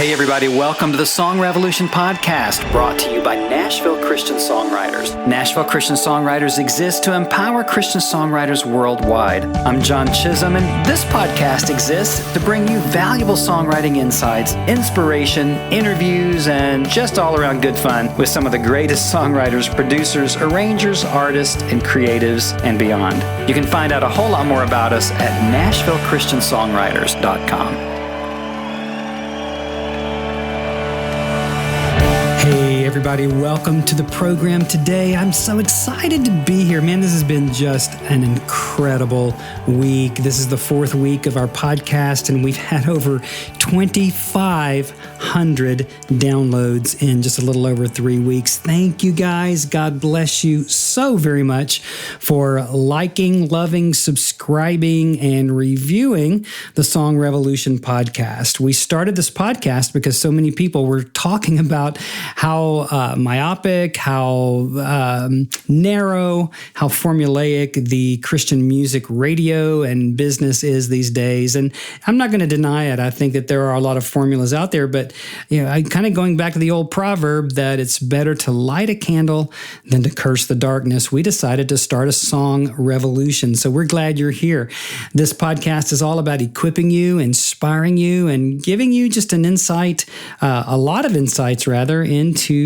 Hey everybody, welcome to the Song Revolution podcast, brought to you by Nashville Christian Songwriters. Nashville Christian Songwriters exists to empower Christian songwriters worldwide. I'm John Chisum, and this podcast exists to bring you valuable songwriting insights, inspiration, interviews, and just all around good fun with some of the greatest songwriters, producers, arrangers, artists, and creatives, and beyond. You can find out a whole lot more about us at NashvilleChristianSongwriters.com. Hey everybody, welcome to the program today. I'm so excited to be here. Man, this has been just an incredible week. This is the fourth week of our podcast, and we've had over 2,500 downloads in just a little over 3 weeks. Thank you guys. God bless you so very much for liking, loving, subscribing, and reviewing the Song Revolution podcast. We started this podcast because so many people were talking about how myopic, how narrow, how formulaic the Christian music radio and business is these days. And I'm not going to deny it. I think that there are a lot of formulas out there, but I kind of going back to the old proverb that it's better to light a candle than to curse the darkness. We decided to start a song revolution. So we're glad you're here. This podcast is all about equipping you, inspiring you, and giving you just an insight, a lot of insights rather, into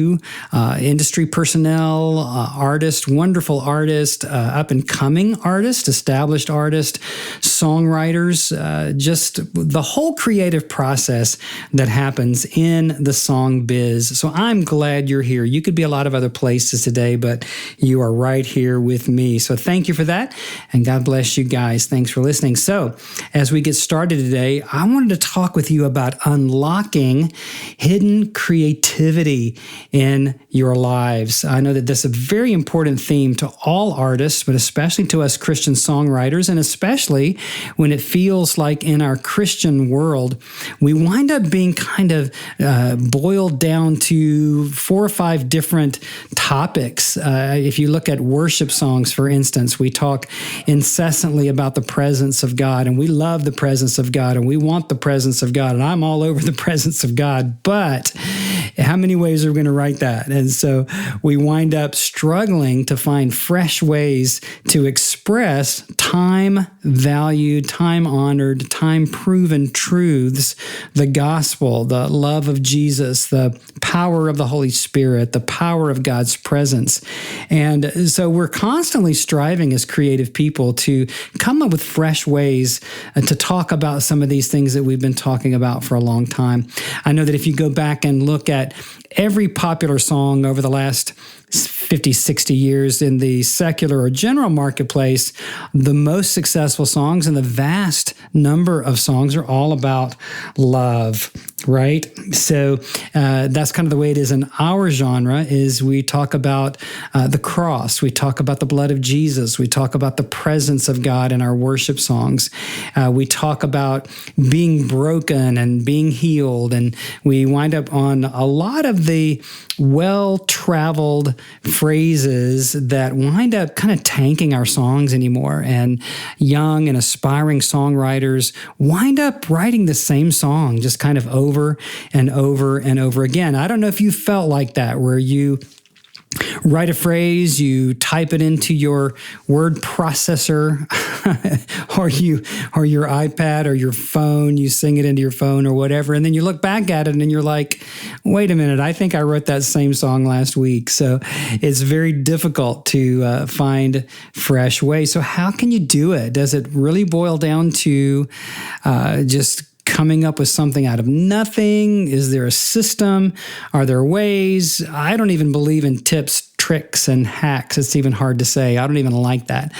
industry personnel, artists, wonderful artists, up-and-coming artists, established artists, songwriters, just the whole creative process that happens in the song biz. So I'm glad you're here. You could be a lot of other places today, but you are right here with me. So thank you for that, and God bless you guys. Thanks for listening. So as we get started today, I wanted to talk with you about unlocking hidden creativity in your lives. I know that this is a very important theme to all artists, but especially to us Christian songwriters, and especially when it feels like in our Christian world, we wind up being kind of boiled down to 4 or 5 different topics. If you look at worship songs, for instance, we talk incessantly about the presence of God, and we love the presence of God, and we want the presence of God, and I'm all over the presence of God, but how many ways are we going to write that? And so we wind up struggling to find fresh ways to express time-valued, time-honored, time-proven truths, the gospel, the love of Jesus, the power of the Holy Spirit, the power of God's presence. And so we're constantly striving as creative people to come up with fresh ways to talk about some of these things that we've been talking about for a long time. I know that if you go back and look at every popular song over the last 50, 60 years in the secular or general marketplace, the most successful songs and the vast number of songs are all about love, right? So that's kind of the way it is in our genre, is we talk about the cross, we talk about the blood of Jesus, we talk about the presence of God in our worship songs, we talk about being broken and being healed, and we wind up on a lot of the well-traveled phrases that wind up kind of tanking our songs anymore. And young and aspiring songwriters wind up writing the same song just kind of over and over and over again. I don't know if you felt like that, where you write a phrase, you type it into your word processor or your iPad or your phone, you sing it into your phone or whatever, and then you look back at it and you're like, wait a minute, I think I wrote that same song last week. So it's very difficult to find fresh ways. So how can you do it? Does it really boil down to just coming up with something out of nothing? Is there a system? Are there ways? I don't even believe in tips, tricks, and hacks. It's even hard to say. I don't even like that.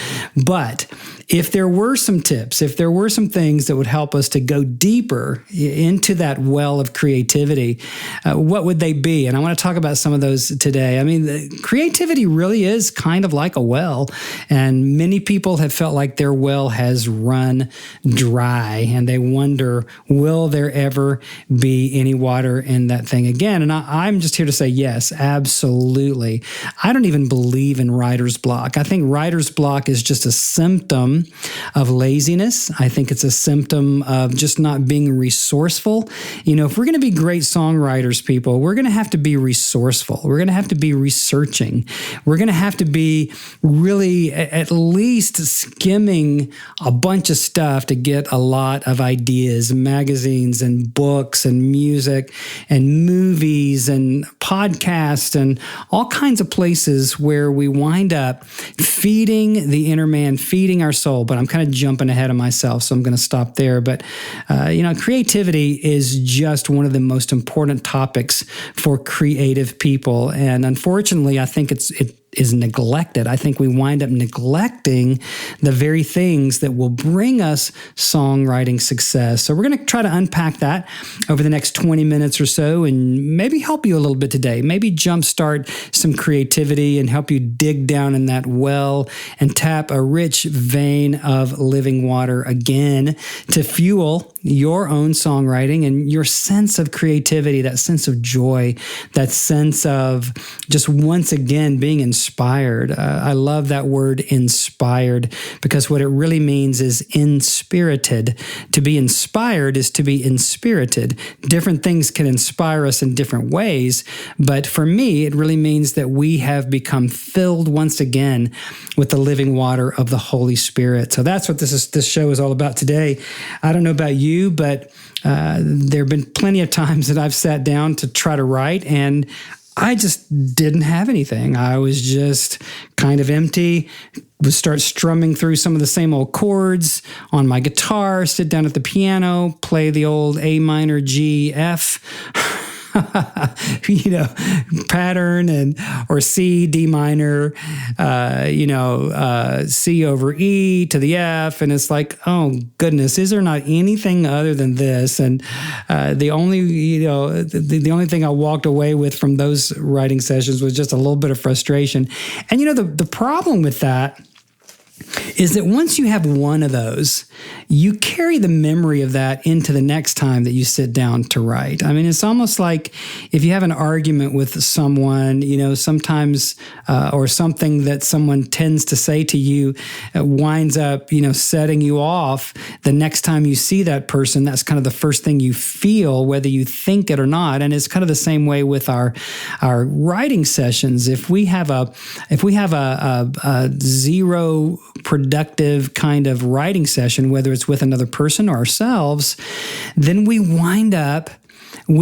But if there were some tips, if there were some things that would help us to go deeper into that well of creativity, what would they be? And I want to talk about some of those today. I mean, creativity really is kind of like a well, and many people have felt like their well has run dry, and they wonder, will there ever be any water in that thing again? And I'm just here to say, yes, absolutely. I don't even believe in writer's block. I think writer's block is just a symptom of laziness. I think it's a symptom of just not being resourceful. If we're going to be great songwriters, people, we're going to have to be resourceful. We're going to have to be researching. We're going to have to be really at least skimming a bunch of stuff to get a lot of ideas, magazines and books and music and movies and podcasts and all kinds of places where we wind up feeding the inner man, feeding our soul. But I'm kind of jumping ahead of myself, so I'm going to stop there. But, creativity is just one of the most important topics for creative people. And unfortunately, I think it is neglected. I think we wind up neglecting the very things that will bring us songwriting success. So we're going to try to unpack that over the next 20 minutes or so and maybe help you a little bit today, maybe jumpstart some creativity and help you dig down in that well and tap a rich vein of living water again to fuel your own songwriting and your sense of creativity, that sense of joy, that sense of just once again being inspired. I love that word inspired because what it really means is inspirited. To be inspired is to be inspirited. Different things can inspire us in different ways, but for me, it really means that we have become filled once again with the living water of the Holy Spirit. So that's what this show is all about today. I don't know about you, but there have been plenty of times that I've sat down to try to write and I just didn't have anything. I was just kind of empty, would start strumming through some of the same old chords on my guitar, sit down at the piano, play the old A minor, G, F, pattern or C, D minor, C over E to the F. And it's like, oh goodness, is there not anything other than this? And the only thing I walked away with from those writing sessions was just a little bit of frustration. And the problem with that is that once you have one of those, you carry the memory of that into the next time that you sit down to write. I mean, it's almost like if you have an argument with someone, sometimes, or something that someone tends to say to you winds up, setting you off. The next time you see that person, that's kind of the first thing you feel, whether you think it or not. And it's kind of the same way with our writing sessions. If we have a zero productive kind of writing session, whether it's with another person or ourselves, then we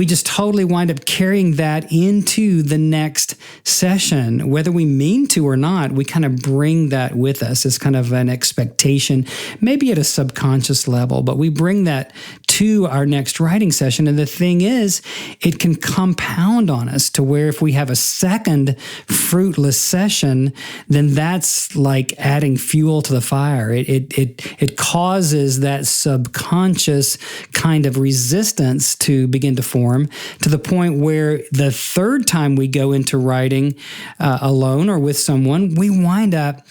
just totally wind up carrying that into the next session. Whether we mean to or not, we kind of bring that with us as kind of an expectation, maybe at a subconscious level, but we bring that to our next writing session. And the thing is, it can compound on us to where if we have a second fruitless session, then that's like adding fuel to the fire. It causes that subconscious kind of resistance to begin to form to the point where the third time we go into writing alone or with someone, we wind up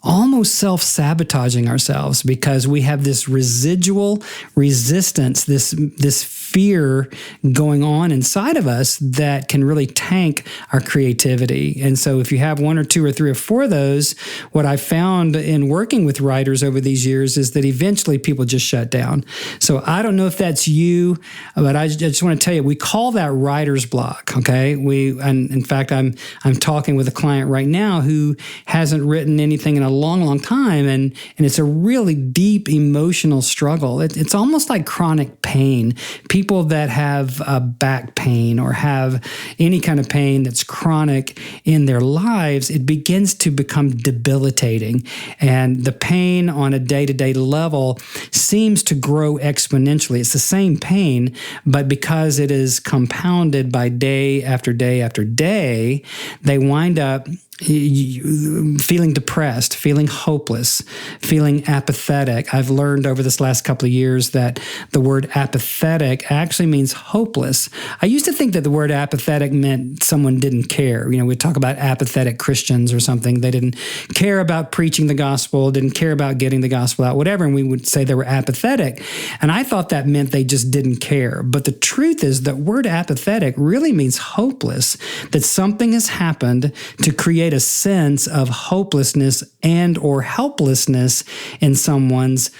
almost self-sabotaging ourselves because we have this residual resistance, this fear going on inside of us that can really tank our creativity. And so if you have one or two or three or four of those, what I found in working with writers over these years is that eventually people just shut down. So I don't know if that's you, but I just want to tell you, we call that writer's block, okay? And in fact, I'm talking with a client right now who hasn't written anything in a long time, and it's a really deep emotional struggle. It's almost like chronic pain. People that have back pain or have any kind of pain that's chronic in their lives, it begins to become debilitating. And the pain on a day-to-day level seems to grow exponentially. It's the same pain, but because it is compounded by day after day after day, they wind up feeling depressed, feeling hopeless, feeling apathetic. I've learned over this last couple of years that the word apathetic actually means hopeless. I used to think that the word apathetic meant someone didn't care. We'd talk about apathetic Christians or something. They didn't care about preaching the gospel, didn't care about getting the gospel out, whatever, and we would say they were apathetic. And I thought that meant they just didn't care. But the truth is that word apathetic really means hopeless, that something has happened to create create a sense of hopelessness and or helplessness in someone's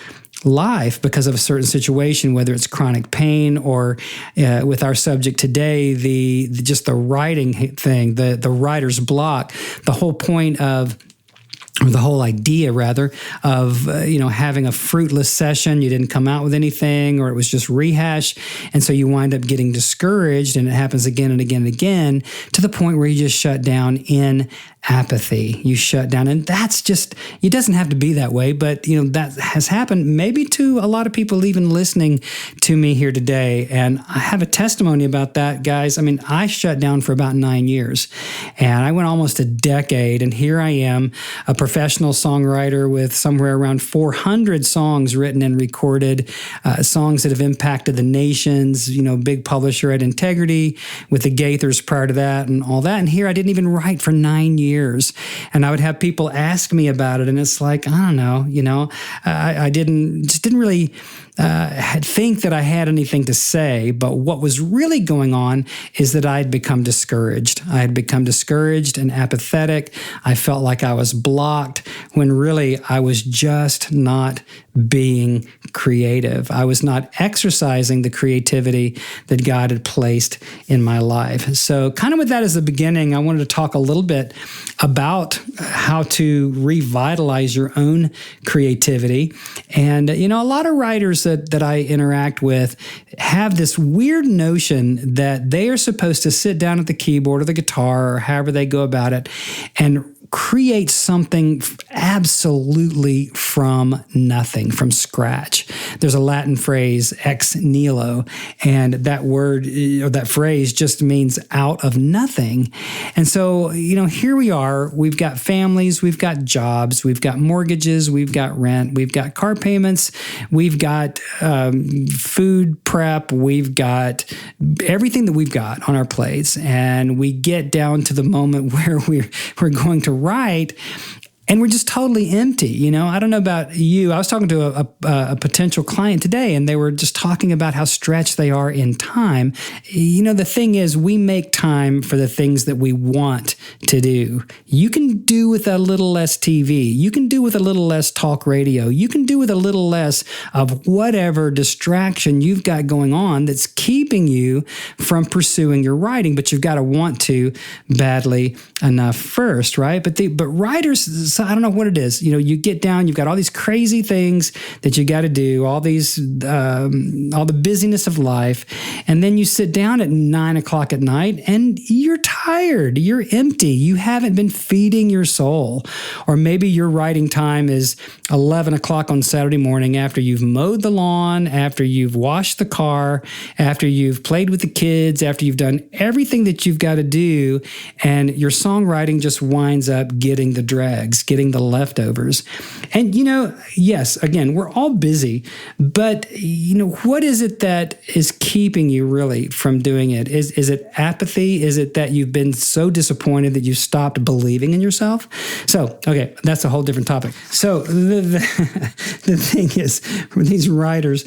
life because of a certain situation, whether it's chronic pain or with our subject today, just the writing thing, the writer's block. The whole point of or the whole idea, rather, of having a fruitless session. You didn't come out with anything, or it was just rehash, and so you wind up getting discouraged, and it happens again and again and again to the point where you just shut down in apathy. You shut down, and that's just, it doesn't have to be that way, but that has happened maybe to a lot of people even listening to me here today. And I have a testimony about that, guys. I mean, I shut down for about 9 years, and I went almost a decade, and here I am, a professional songwriter with somewhere around 400 songs written and recorded, songs that have impacted the nations, big publisher at Integrity with the Gaithers prior to that and all that. And here I didn't even write for 9 years. And I would have people ask me about it, and it's like, I don't know, I didn't really think that I had anything to say. But what was really going on is that I had become discouraged. I had become discouraged and apathetic. I felt like I was blocked when really I was just not being creative. I was not exercising the creativity that God had placed in my life. So kind of with that as the beginning, I wanted to talk a little bit about how to revitalize your own creativity. And, a lot of writers that I interact with have this weird notion that they are supposed to sit down at the keyboard or the guitar or however they go about it and create something absolutely from nothing, from scratch. There's a Latin phrase, ex nihilo, and that word or that phrase just means out of nothing. And so, here we are. We've got families, we've got jobs, we've got mortgages, we've got rent, we've got car payments, we've got food prep, we've got everything that we've got on our plates. And we get down to the moment where we're going to write, and we're just totally empty. I don't know about you. I was talking to a potential client today, and they were just talking about how stretched they are in time. The thing is, we make time for the things that we want to do. You can do with a little less TV. You can do with a little less talk radio. You can do with a little less of whatever distraction you've got going on that's keeping you from pursuing your writing, but you've got to want to badly enough first, right? But writers, so I don't know what it is. You get down, you've got all these crazy things that you got to do, all the busyness of life, and then you sit down at 9 o'clock at night and you're tired, you're empty, you haven't been feeding your soul. Or maybe your writing time is 11 o'clock on Saturday morning after you've mowed the lawn, after you've washed the car, after you've played with the kids, after you've done everything that you've got to do, and your songwriting just winds up getting the dregs, getting the leftovers. And, yes, again, we're all busy, but, what is it that is keeping you really from doing it? Is it apathy? Is it that you've been so disappointed that you stopped believing in yourself? So, okay, that's a whole different topic. So the thing is, for these writers,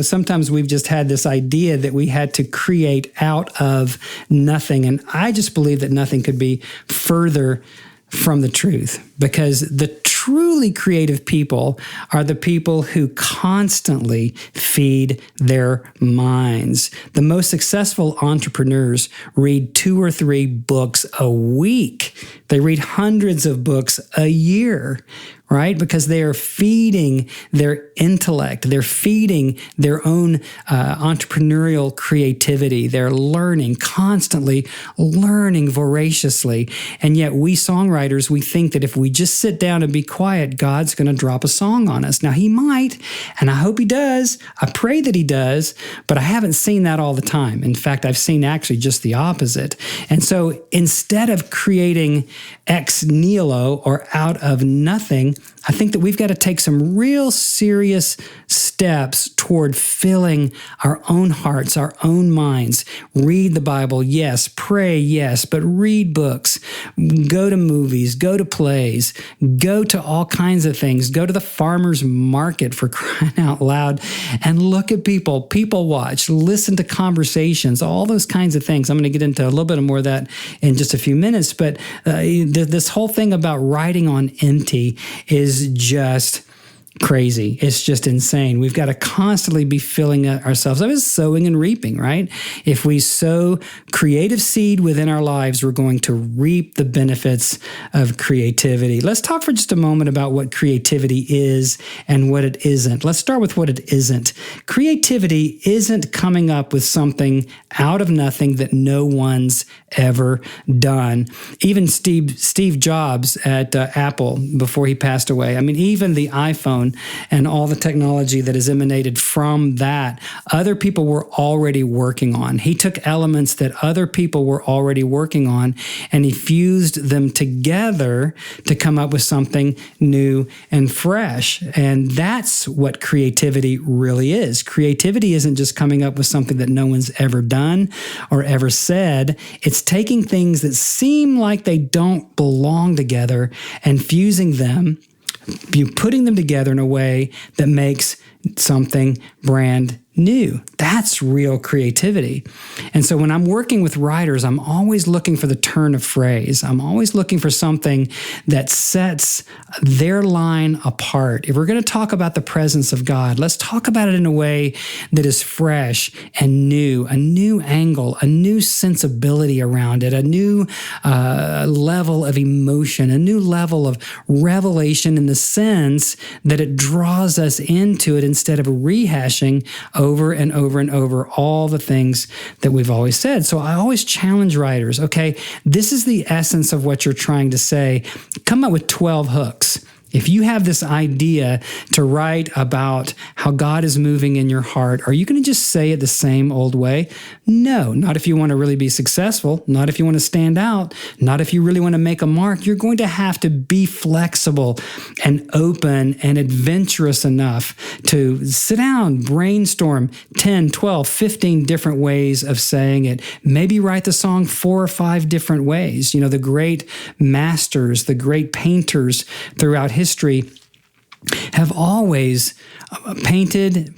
sometimes we've just had this idea that we had to create out of nothing. And I just believe that nothing could be further from the truth, because the truly creative people are the people who constantly feed their minds. The most successful entrepreneurs read 2 or 3 books a week. They read hundreds of books a year, right? Because they are feeding their intellect. They're feeding their own entrepreneurial creativity. They're learning, constantly learning voraciously. And yet we songwriters, we think that if we just sit down and be quiet, God's going to drop a song on us. Now, he might, and I hope he does. I pray that he does, but I haven't seen that all the time. In fact, I've seen actually just the opposite. And so instead of creating ex nihilo or out of nothing, I think that we've got to take some real serious steps steps toward filling our own hearts, our own minds. Read the Bible, yes. Pray, yes. But read books, go to movies, go to plays, go to all kinds of things. Go to the farmer's market, for crying out loud, and look at people watch, listen to conversations, all those kinds of things. I'm going to get into a little bit more of that in just a few minutes, but this whole thing about writing on empty is just crazy. It's just insane. We've got to constantly be filling ourselves. That is sowing and reaping, right? If we sow creative seed within our lives, we're going to reap the benefits of creativity. Let's talk for just a moment about what creativity is and what it isn't. Let's start with what it isn't. Creativity isn't coming up with something out of nothing that no one's ever done. Even Steve Jobs at Apple, before he passed away, I mean, even the iPhone and all the technology that has emanated from that, other people were already working on. He took elements that other people were already working on and he fused them together to come up with something new and fresh. And that's what creativity really is. Creativity isn't just coming up with something that no one's ever done or ever said. It's taking things that seem like they don't belong together and fusing them, putting them together in a way that makes something brand new. That's real creativity. And so when I'm working with writers, I'm always looking for the turn of phrase. I'm always looking for something that sets their line apart. If we're going to talk about the presence of God, let's talk about it in a way that is fresh and new, a new angle, a new sensibility around it, a new level of emotion, a new level of revelation in the sense that it draws us into it instead of rehashing over and over and over all the things that we've always said. So I always challenge writers, okay, this is the essence of what you're trying to say. Come up with 12 hooks. If you have this idea to write about how God is moving in your heart, are you going to just say it the same old way? No, not if you want to really be successful, not if you want to stand out, not if you really want to make a mark. You're going to have to be flexible and open and adventurous enough to sit down, brainstorm 10, 12, 15 different ways of saying it. Maybe write the song 4 or 5 different ways. You know, the great masters, the great painters throughout history have always painted,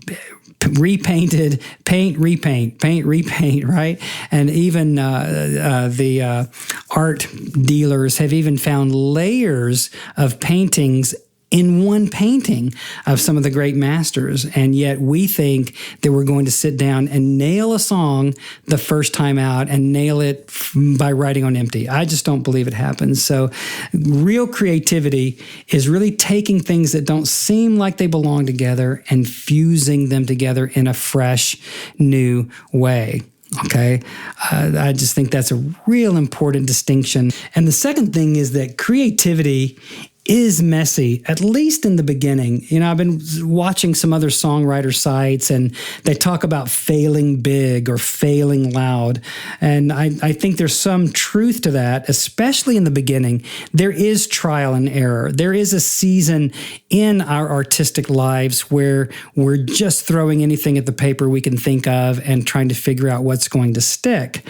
repainted, paint, repaint, right? And even the art dealers have even found layers of paintings in one painting of some of the great masters. And yet we think that we're going to sit down and nail a song the first time out and nail it by writing on empty. I just don't believe it happens. So real creativity is really taking things that don't seem like they belong together and fusing them together in a fresh, new way. Okay, I just think that's a real important distinction. And the second thing is that creativity is messy, at least in the beginning. You know, I've been watching some other songwriter sites and they talk about failing big or failing loud. And I think there's some truth to that, especially in the beginning. There is trial and error. There is a season in our artistic lives where we're just throwing anything at the paper we can think of and trying to figure out what's going to stick.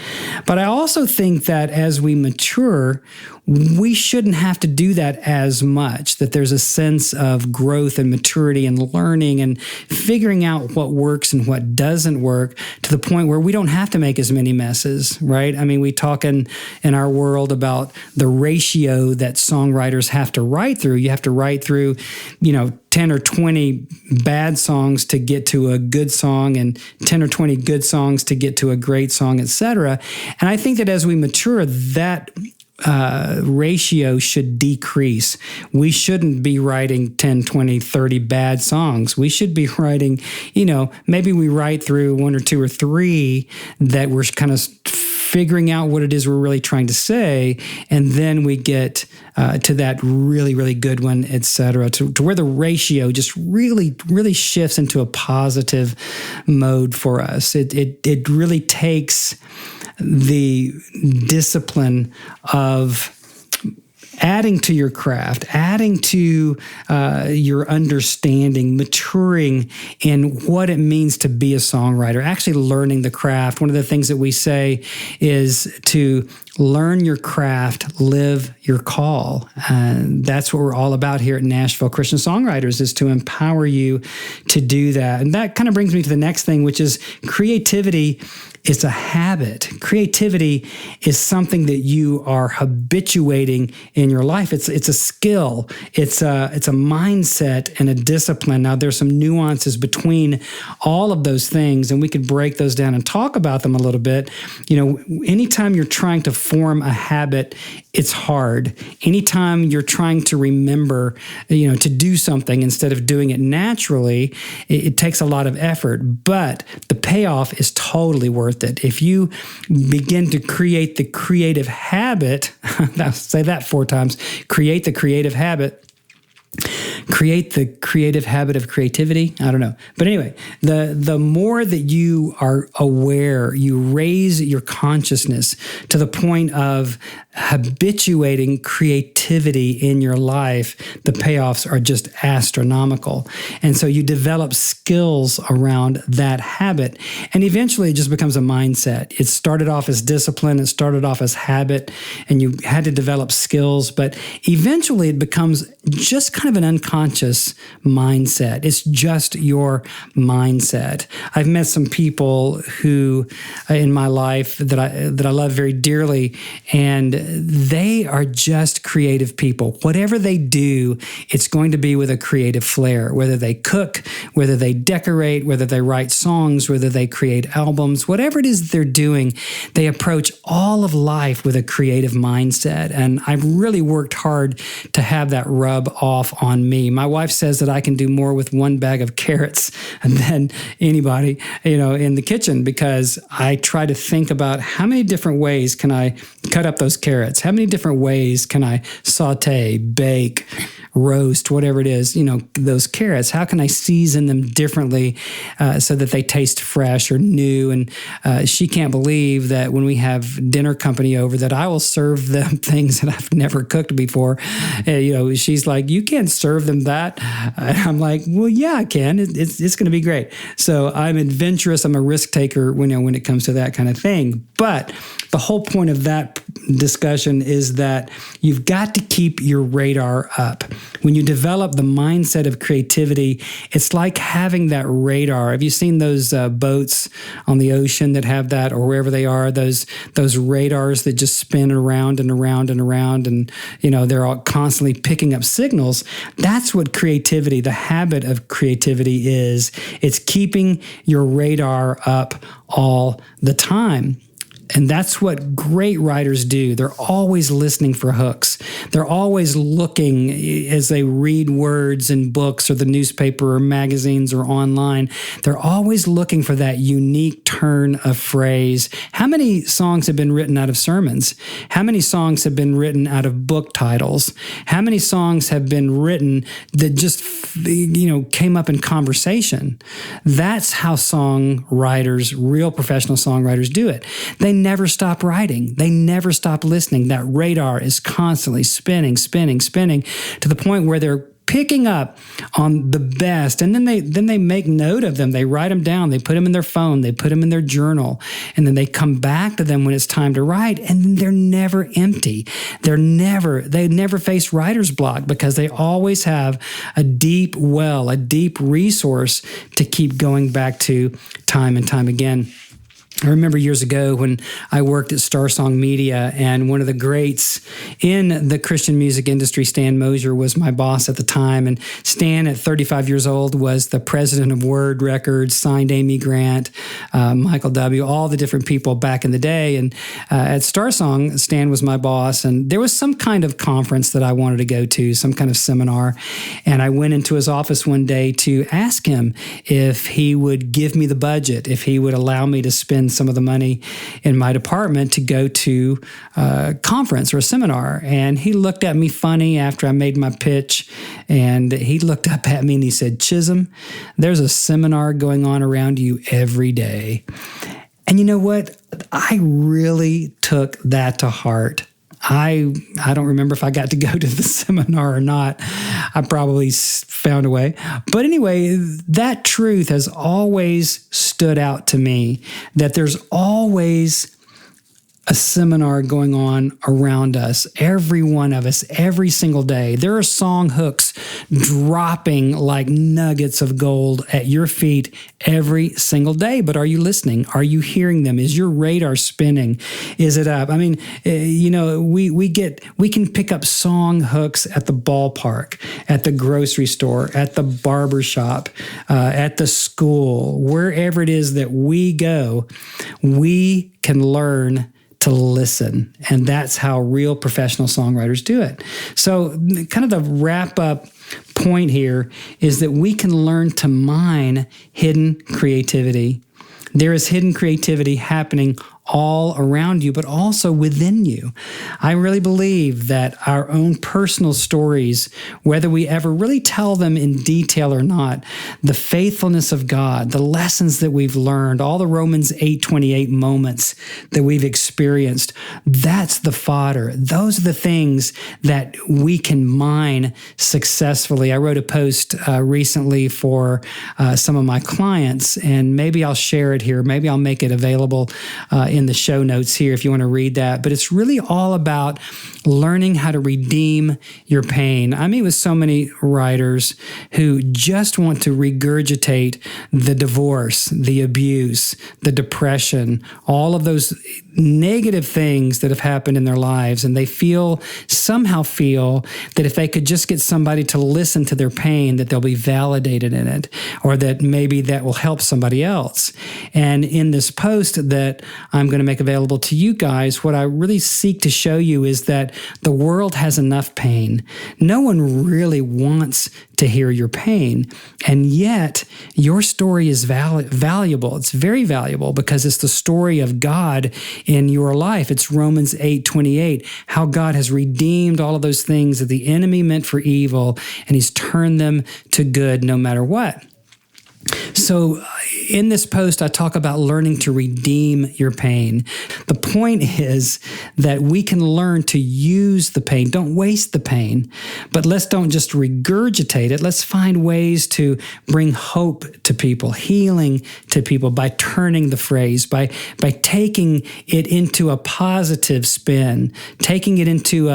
But I also think that as we mature, we shouldn't have to do that as much, that there's a sense of growth and maturity and learning and figuring out what works and what doesn't work to the point where we don't have to make as many messes, right? I mean, we talk in our world about the ratio that songwriters have to write through. You have to write through, 10 or 20 bad songs to get to a good song and 10 or 20 good songs to get to a great song, etc. And I think that as we mature, that ratio should decrease. We shouldn't be writing 10, 20, 30 bad songs. We should be writing, maybe we write through 1 or 2 or 3 that we're kind of figuring out what it is we're really trying to say, and then we get to that really, really good one, et cetera, to where the ratio just really, really shifts into a positive mode for us. It really takes the discipline of adding to your craft, adding to your understanding, maturing in what it means to be a songwriter, actually learning the craft. One of the things that we say is to learn your craft, live your call. And that's what we're all about here at Nashville Christian Songwriters, is to empower you to do that. And that kind of brings me to the next thing, which is creativity. It's a habit. Creativity is something that you are habituating in your life. It's a skill. It's a mindset and a discipline. Now, there's some nuances between all of those things, and we could break those down and talk about them a little bit. Anytime you're trying to form a habit, it's hard. Anytime you're trying to remember, to do something instead of doing it naturally, it takes a lot of effort, but the payoff is totally worth it. If you begin to create the creative habit, I'll say that 4 times, create the creative habit. Create the creative habit of creativity. I don't know. But anyway, the more that you are aware, you raise your consciousness to the point of habituating creativity in your life, the payoffs are just astronomical. And so you develop skills around that habit, and eventually it just becomes a mindset. It started off as discipline, it started off as habit, and you had to develop skills, but eventually it becomes just kind of an unconscious mindset. It's just your mindset. I've met some people who in my life that I love very dearly, and they are just creative people. Whatever they do, it's going to be with a creative flair. Whether they cook, whether they decorate, whether they write songs, whether they create albums, whatever it is that they're doing, they approach all of life with a creative mindset. And I've really worked hard to have that rub off on me. My wife says that I can do more with 1 bag of carrots than anybody, in the kitchen, because I try to think about how many different ways can I cut up those carrots? How many different ways can I saute, bake, roast, whatever it is, those carrots? How can I season them differently so that they taste fresh or new? And she can't believe that when we have dinner company over, that I will serve them things that I've never cooked before. She's like, you can't serve them that. And I'm like, well, yeah, I can. It's going to be great. So I'm adventurous. I'm a risk taker when it comes to that kind of thing. But the whole point of that discussion is that you've got to keep your radar up. When you develop the mindset of creativity, it's like having that radar. Have you seen those boats on the ocean that have that, or wherever they are, those radars that just spin around and around and around, and they're all constantly picking up signals? That's what creativity, the habit of creativity is. It's keeping your radar up all the time. And that's what great writers do. They're always listening for hooks. They're always looking as they read words in books or the newspaper or magazines or online. They're always looking for that unique turn of phrase. How many songs have been written out of sermons? How many songs have been written out of book titles? How many songs have been written that just, came up in conversation? That's how songwriters, real professional songwriters, do it. They never stop writing. They never stop listening. That radar is constantly spinning to the point where they're picking up on the best, and then they make note of them. They write them down. They put them in their phone. They put them in their journal, and then they come back to them when it's time to write. And they're never empty. They never face writer's block, because they always have a deep well, a deep resource to keep going back to time and time again. I remember years ago when I worked at Star Song Media, and one of the greats in the Christian music industry, Stan Mosier, was my boss at the time. And Stan, at 35 years old, was the president of Word Records, signed Amy Grant, Michael W., all the different people back in the day. And at Star Song, Stan was my boss, and there was some kind of conference that I wanted to go to, some kind of seminar. And I went into his office one day to ask him if he would give me the budget, if he would allow me to spend some of the money in my department to go to a conference or a seminar. And he looked at me funny after I made my pitch, and he looked up at me and he said, "Chisum, there's a seminar going on around you every day." And you know what? I really took that to heart. I don't remember if I got to go to the seminar or not. I probably found a way. But anyway, that truth has always stood out to me, that there's always a seminar going on around us, every one of us, every single day. There are song hooks dropping like nuggets of gold at your feet every single day. But are you listening? Are you hearing them? Is your radar spinning? Is it up? I mean, we can pick up song hooks at the ballpark, at the grocery store, at the barber shop, at the school, wherever it is that we go. We can learn to listen. And that's how real professional songwriters do it. So kind of the wrap up point here is that we can learn to mine hidden creativity. There is hidden creativity happening all around you, but also within you. I really believe that our own personal stories, whether we ever really tell them in detail or not, the faithfulness of God, the lessons that we've learned, all the Romans 8:28 moments that we've experienced, that's the fodder. Those are the things that we can mine successfully. I wrote a post recently for some of my clients, and maybe I'll share it here. Maybe I'll make it available in the show notes here if you want to read that. But it's really all about learning how to redeem your pain. I meet with so many writers who just want to regurgitate the divorce, the abuse, the depression, all of those negative things that have happened in their lives. And they somehow feel that if they could just get somebody to listen to their pain, that they'll be validated in it, or that maybe that will help somebody else. And in this post that I'm going to make available to you guys, what I really seek to show you is that the world has enough pain. No one really wants to hear your pain. And yet, your story is valuable. It's very valuable because it's the story of God in your life. It's Romans 8:28, how God has redeemed all of those things that the enemy meant for evil, and he's turned them to good no matter what. So in this post, I talk about learning to redeem your pain. The point is that we can learn to use the pain. Don't waste the pain, but let's don't just regurgitate it. Let's find ways to bring hope to people, healing to people by turning the phrase, by taking it into a positive spin, taking it into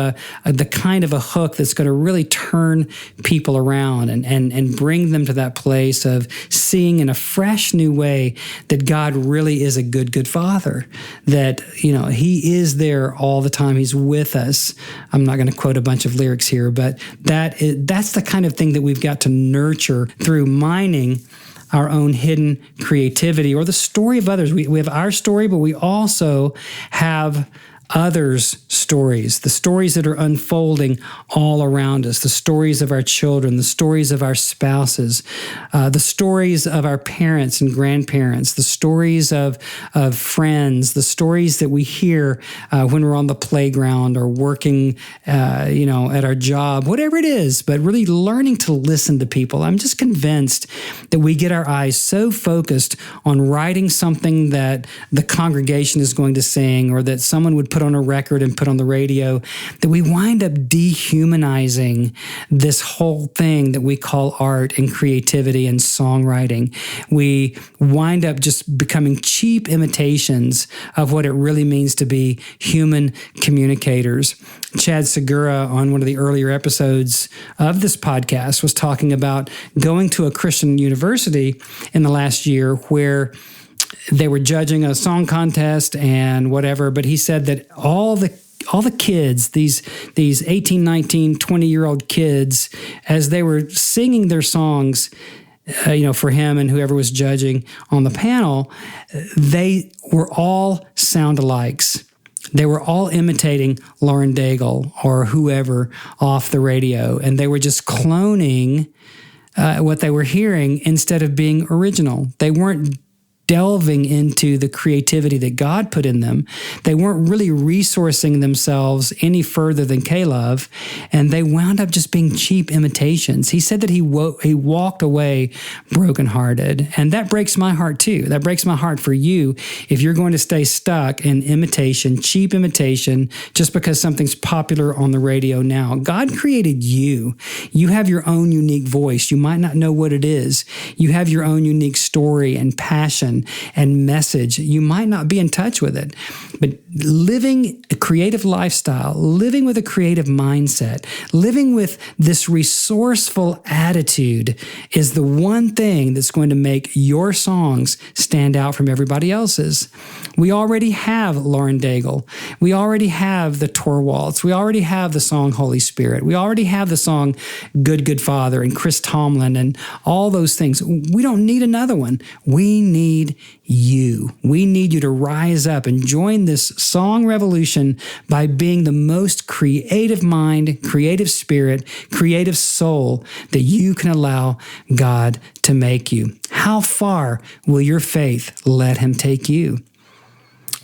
the kind of a hook that's going to really turn people around and bring them to that place of seeing in a fresh new way that God really is a good, good Father, that, he is there all the time. He's with us. I'm not going to quote a bunch of lyrics here, but that's the kind of thing that we've got to nurture through mining our own hidden creativity or the story of others. We have our story, but we also have others' stories, the stories that are unfolding all around us, the stories of our children, the stories of our spouses, the stories of our parents and grandparents, the stories of friends, the stories that we hear when we're on the playground or working, at our job, whatever it is, but really learning to listen to people. I'm just convinced that we get our eyes so focused on writing something that the congregation is going to sing or that someone would put on a record and put on the radio, that we wind up dehumanizing this whole thing that we call art and creativity and songwriting. We wind up just becoming cheap imitations of what it really means to be human communicators. Chad Segura, on one of the earlier episodes of this podcast, was talking about going to a Christian university in the last year where they were judging a song contest and whatever, but he said that all the kids, these 18, 19, 20-year-old kids, as they were singing their songs, for him and whoever was judging on the panel, they were all sound-alikes. They were all imitating Lauren Daigle or whoever off the radio, and they were just cloning what they were hearing instead of being original. They weren't delving into the creativity that God put in them. They weren't really resourcing themselves any further than Caleb, and they wound up just being cheap imitations. He said that he walked away brokenhearted, and that breaks my heart too. That breaks my heart for you if you're going to stay stuck in imitation, cheap imitation, just because something's popular on the radio now. God created you. You have your own unique voice. You might not know what it is. You have your own unique story and passion and message. You might not be in touch with it, but living a creative lifestyle, living with a creative mindset, living with this resourceful attitude is the one thing that's going to make your songs stand out from everybody else's. We already have Lauren Daigle. We already have the Torwalds. We already have the song Holy Spirit. We already have the song Good, Good Father and Chris Tomlin and all those things. We don't need another one. We need you. We need you to rise up and join this song revolution by being the most creative mind, creative spirit, creative soul that you can allow God to make you. How far will your faith let Him take you?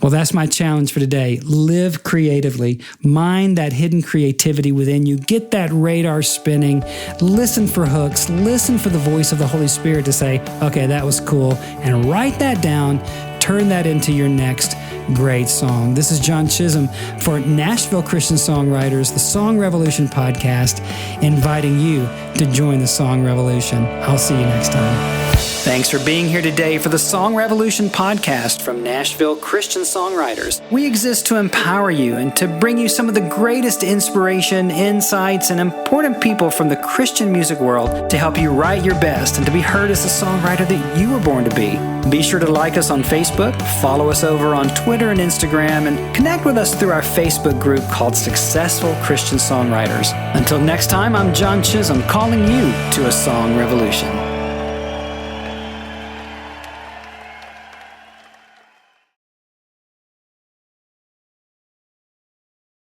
Well, that's my challenge for today. Live creatively. Mind that hidden creativity within you. Get that radar spinning. Listen for hooks. Listen for the voice of the Holy Spirit to say, okay, that was cool. And write that down. Turn that into your next great song. This is John Chisum for Nashville Christian Songwriters, the Song Revolution podcast, inviting you to join the Song Revolution. I'll see you next time. Thanks for being here today for the Song Revolution podcast from Nashville Christian Songwriters. We exist to empower you and to bring you some of the greatest inspiration, insights, and important people from the Christian music world to help you write your best and to be heard as the songwriter that you were born to be. Be sure to like us on Facebook, follow us over on Twitter and Instagram, and connect with us through our Facebook group called Successful Christian Songwriters. Until next time, I'm John Chisum calling you to a Song Revolution.